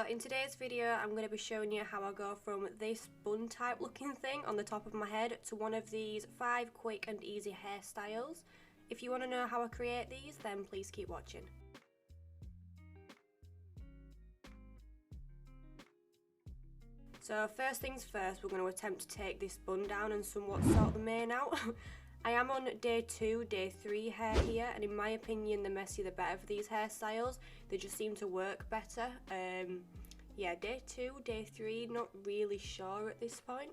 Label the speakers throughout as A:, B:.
A: So in today's video I'm going to be showing you how I go from this bun type looking thing on the top of my head to one of these 5 quick and easy hairstyles. If you want to know how I create these, then please keep watching. So first things first, we're going to attempt to take this bun down and somewhat sort the mane out. I am on day 2, day 3 hair here, and in my opinion the messier the better for these hairstyles. They just seem to work better. Yeah, day 2, day 3, not really sure at this point.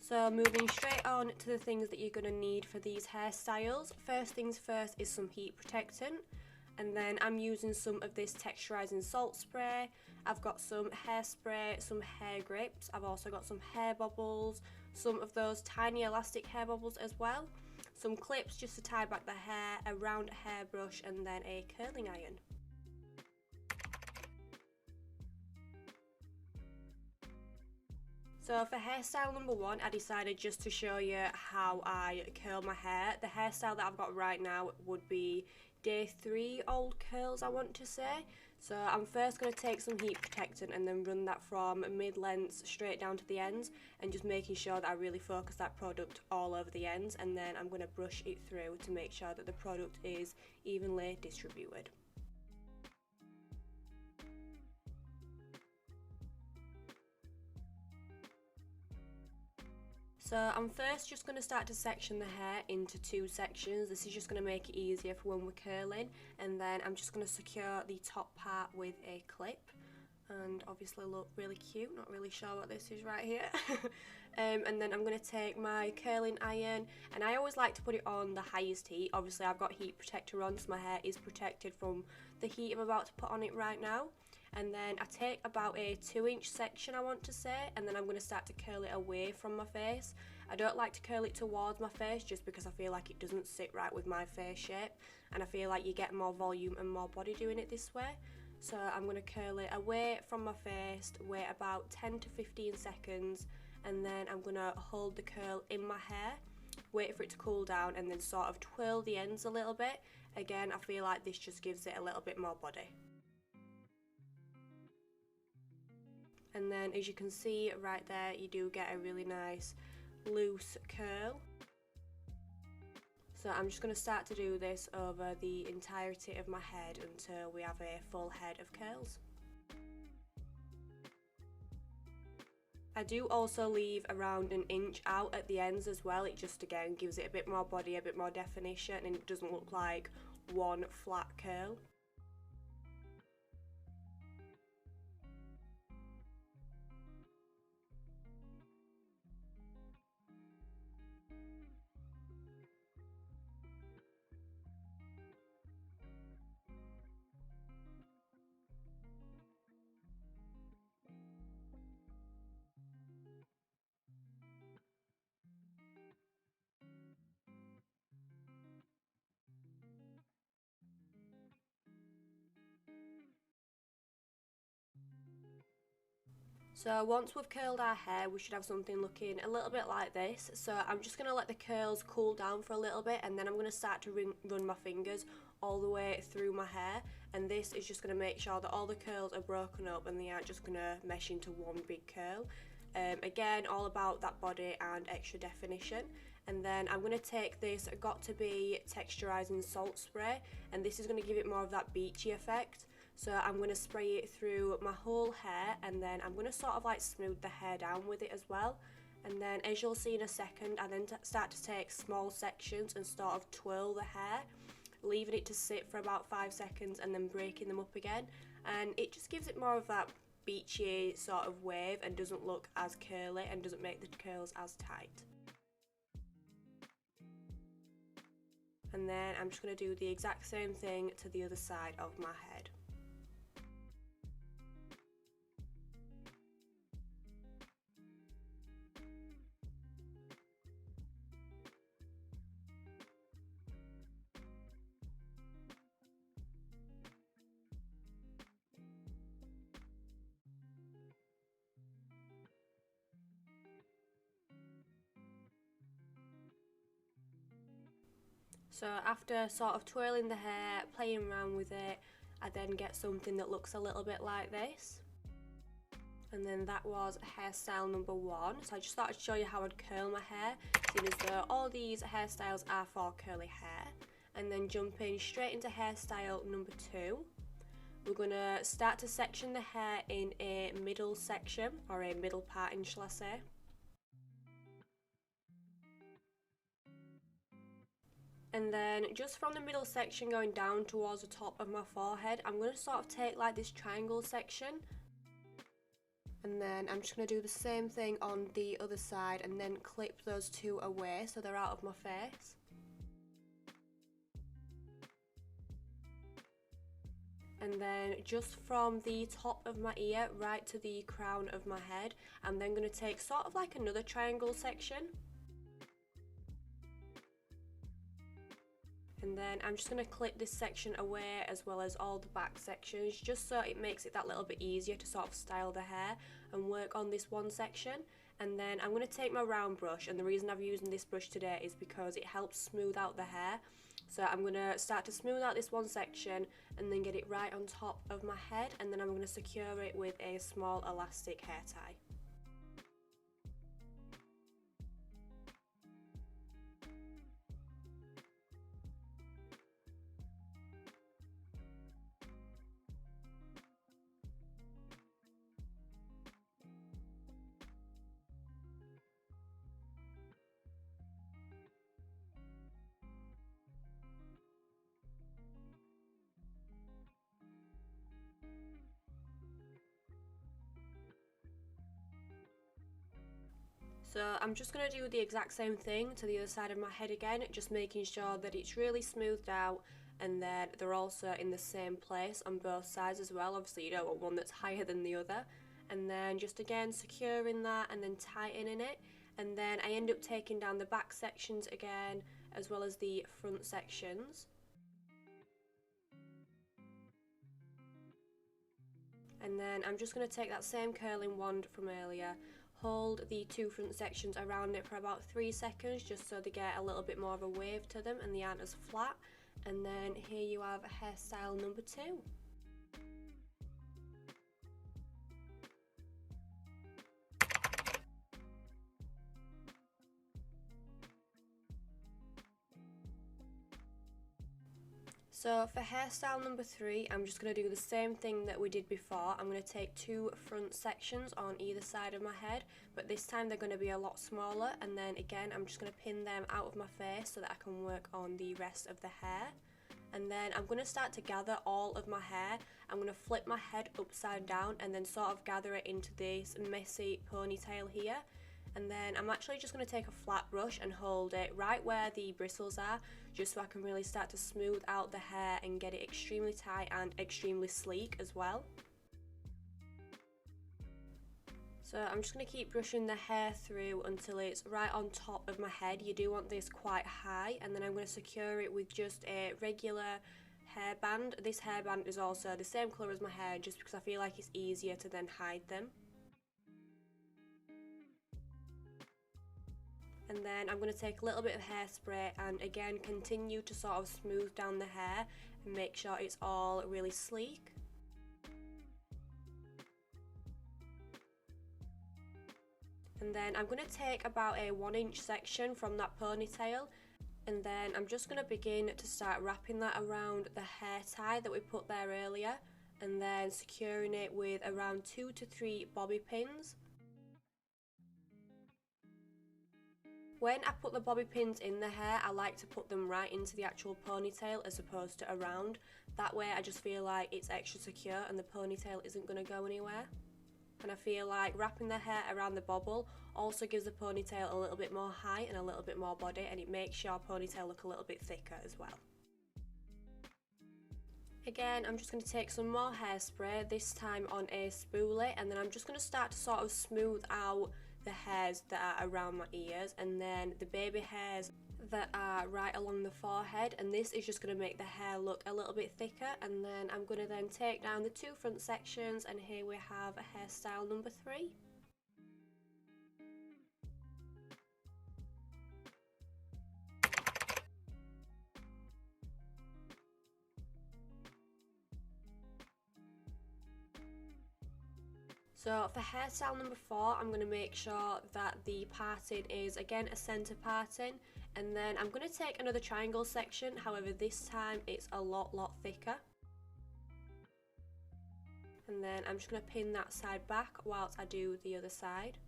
A: So moving straight on to the things that you're going to need for these hairstyles. First things first is some heat protectant. And then I'm using some of this Texturizing salt spray. I've got some hairspray, some hair grips. I've also got some Hairbobbles, some of those tiny elastic Hairbobbles as well. Some clips just to tie back the hair, a round hairbrush, and then a curling iron. So for hairstyle number 1, I decided just to show you how I curl my hair. The hairstyle that I've got right now would be day 3 old curls, I want to say. So I'm first going to take some heat protectant and then run that from mid-lengths straight down to the ends, and just making sure that I really focus that product all over the ends, and then I'm going to brush it through to make sure that the product is evenly distributed. So I'm first just going to start to section the hair into 2 sections. This is just going to make it easier for when we're curling, and then I'm just going to secure the top part with a clip, and obviously look really cute. Not really sure what this is right here. And then I'm going to take my curling iron, and I always like to put it on the highest heat. Obviously I've got heat protector on, so my hair is protected from the heat I'm about to put on it right now. And then I take about a 2-inch section, I want to say, and then I'm going to start to curl it away from my face. I don't like to curl it towards my face just because I feel like it doesn't sit right with my face shape, and I feel like you get more volume and more body doing it this way. So I'm going to curl it away from my face, wait about 10 to 15 seconds, and then I'm going to hold the curl in my hair, wait for it to cool down, and then sort of twirl the ends a little bit. Again, I feel like this just gives it a little bit more body. And then as you can see right there, you do get a really nice loose curl. So I'm just going to start to do this over the entirety of my head until we have a full head of curls. I do also leave around 1 inch out at the ends as well. It just again gives it a bit more body, a bit more definition, and it doesn't look like one flat curl. So once we've curled our hair, we should have something looking a little bit like this. So I'm just going to let the curls cool down for a little bit, and then I'm going to start to run my fingers all the way through my hair, and this is just going to make sure that all the curls are broken up and they aren't just going to mesh into one big curl. Again, all about that body and extra definition. And then I'm going to take this Got To Be Texturizing salt spray, and this is going to give it more of that beachy effect. So I'm going to spray it through my whole hair, and then I'm going to sort of like smooth the hair down with it as well. And then as you'll see in a second, I then start to take small sections and sort of twirl the hair, leaving it to sit for about 5 seconds and then breaking them up again. And it just gives it more of that beachy sort of wave and doesn't look as curly and doesn't make the curls as tight. And then I'm just going to do the exact same thing to the other side of my head. So after sort of twirling the hair, playing around with it, I then get something that looks a little bit like this. And then that was hairstyle number 1. So I just thought I'd show you how I'd curl my hair, seeing as though all these hairstyles are for curly hair. And then jumping straight into hairstyle number 2. We're going to start to section the hair in a middle section, or a middle parting shall I say. And then just from the middle section going down towards the top of my forehead, I'm going to sort of take like this triangle section. And then I'm just going to do the same thing on the other side and then clip those two away so they're out of my face. And then just from the top of my ear right to the crown of my head, I'm then going to take sort of like another triangle section. And then I'm just going to clip this section away as well as all the back sections, just so it makes it that little bit easier to sort of style the hair and work on this one section. And then I'm going to take my round brush, and the reason I'm using this brush today is because it helps smooth out the hair. So I'm going to start to smooth out this one section and then get it right on top of my head, and then I'm going to secure it with a small elastic hair tie. So I'm just going to do the exact same thing to the other side of my head again, just making sure that it's really smoothed out and then they're also in the same place on both sides as well. Obviously you don't want one that's higher than the other. And then just again securing that and then tightening it, and then I end up taking down the back sections again as well as the front sections. And then I'm just going to take that same curling wand from earlier, hold the two front sections around it for about 3 seconds just so they get a little bit more of a wave to them and they aren't as flat. And then here you have hairstyle number 2. So for hairstyle number 3, I'm just going to do the same thing that we did before. I'm going to take 2 front sections on either side of my head, but this time they're going to be a lot smaller, and then again I'm just going to pin them out of my face so that I can work on the rest of the hair. And then I'm going to start to gather all of my hair. I'm going to flip my head upside down and then sort of gather it into this messy ponytail here. And then I'm actually just going to take a flat brush and hold it right where the bristles are, just so I can really start to smooth out the hair and get it extremely tight and extremely sleek as well. So I'm just going to keep brushing the hair through until it's right on top of my head. You do want this quite high, and then I'm going to secure it with just a regular hairband. This hairband is also the same colour as my hair, just because I feel like it's easier to then hide them. And then I'm going to take a little bit of hairspray and again continue to sort of smooth down the hair and make sure it's all really sleek. And then I'm going to take about a 1-inch section from that ponytail, and then I'm just going to begin to start wrapping that around the hair tie that we put there earlier, and then securing it with around 2 to 3 bobby pins. When I put the bobby pins in the hair, I like to put them right into the actual ponytail as opposed to around. That way I just feel like it's extra secure and the ponytail isn't going to go anywhere. And I feel like wrapping the hair around the bobble also gives the ponytail a little bit more height and a little bit more body, and it makes your ponytail look a little bit thicker as well. Again, I'm just going to take some more hairspray, this time on a spoolie, and then I'm just going to start to sort of smooth out the hairs that are around my ears and then the baby hairs that are right along the forehead, and this is just going to make the hair look a little bit thicker. And then I'm going to then take down the 2 front sections, and here we have a hairstyle number 3. So for hairstyle number 4, I'm going to make sure that the parting is again a centre parting, and then I'm going to take another triangle section, however this time it's a lot thicker. And then I'm just going to pin that side back whilst I do the other side.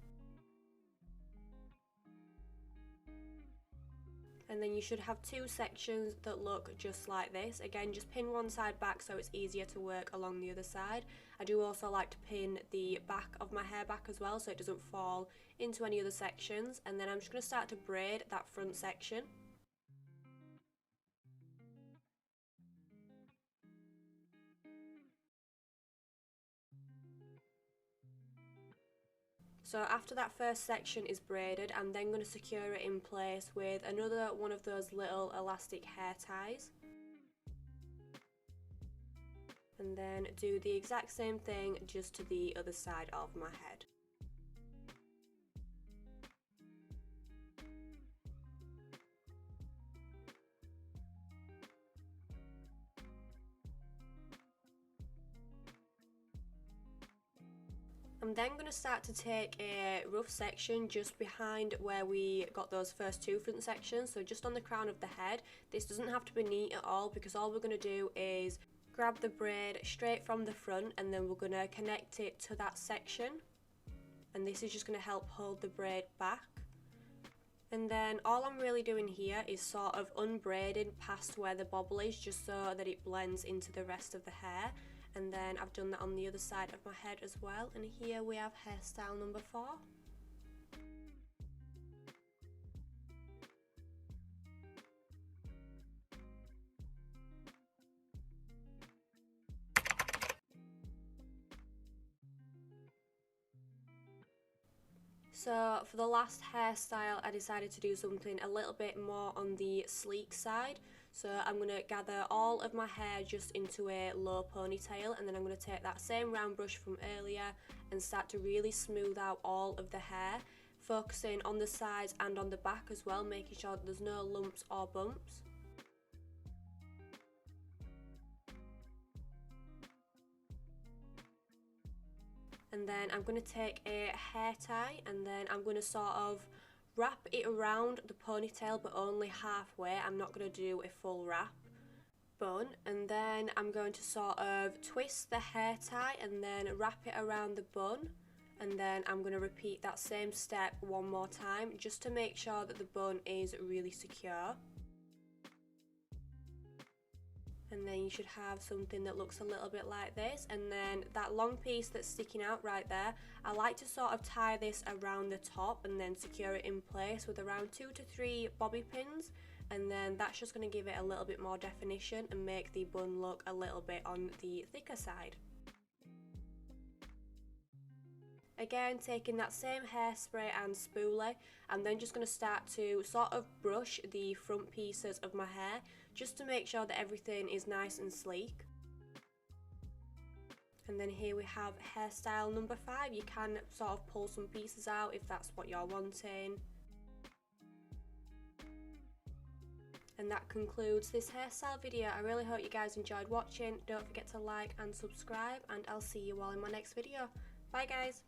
A: And then you should have 2 sections that look just like this. Again, just pin one side back so it's easier to work along the other side. I do also like to pin the back of my hair back as well so it doesn't fall into any other sections. And then I'm just going to start to braid that front section. So after that first section is braided, I'm then going to secure it in place with another one of those little elastic hair ties. And then do the exact same thing just to the other side of my head. I'm then going to start to take a rough section just behind where we got those first 2 front sections, so just on the crown of the head. This doesn't have to be neat at all because all we're going to do is grab the braid straight from the front and then we're going to connect it to that section, and this is just going to help hold the braid back. And then all I'm really doing here is sort of unbraiding past where the bobble is just so that it blends into the rest of the hair. And then I've done that on the other side of my head as well, and here we have hairstyle number 4. So for the last hairstyle I decided to do something a little bit more on the sleek side. So I'm going to gather all of my hair just into a low ponytail, and then I'm going to take that same round brush from earlier and start to really smooth out all of the hair, focusing on the sides and on the back as well, making sure that there's no lumps or bumps. And then I'm going to take a hair tie and then I'm going to sort of wrap it around the ponytail but only halfway. I'm not going to do a full wrap bun, and then I'm going to sort of twist the hair tie and then wrap it around the bun, and then I'm going to repeat that same step one more time just to make sure that the bun is really secure. And then you should have something that looks a little bit like this, and then that long piece that's sticking out right there, I like to sort of tie this around the top and then secure it in place with around 2 to 3 bobby pins, and then that's just going to give it a little bit more definition and make the bun look a little bit on the thicker side. Again, taking that same hairspray and spoolie, I'm then just going to start to sort of brush the front pieces of my hair just to make sure that everything is nice and sleek. And then here we have hairstyle number 5. You can sort of pull some pieces out if that's what you're wanting. And that concludes this hairstyle video. I really hope you guys enjoyed watching. Don't forget to like and subscribe, and I'll see you all in my next video. Bye guys!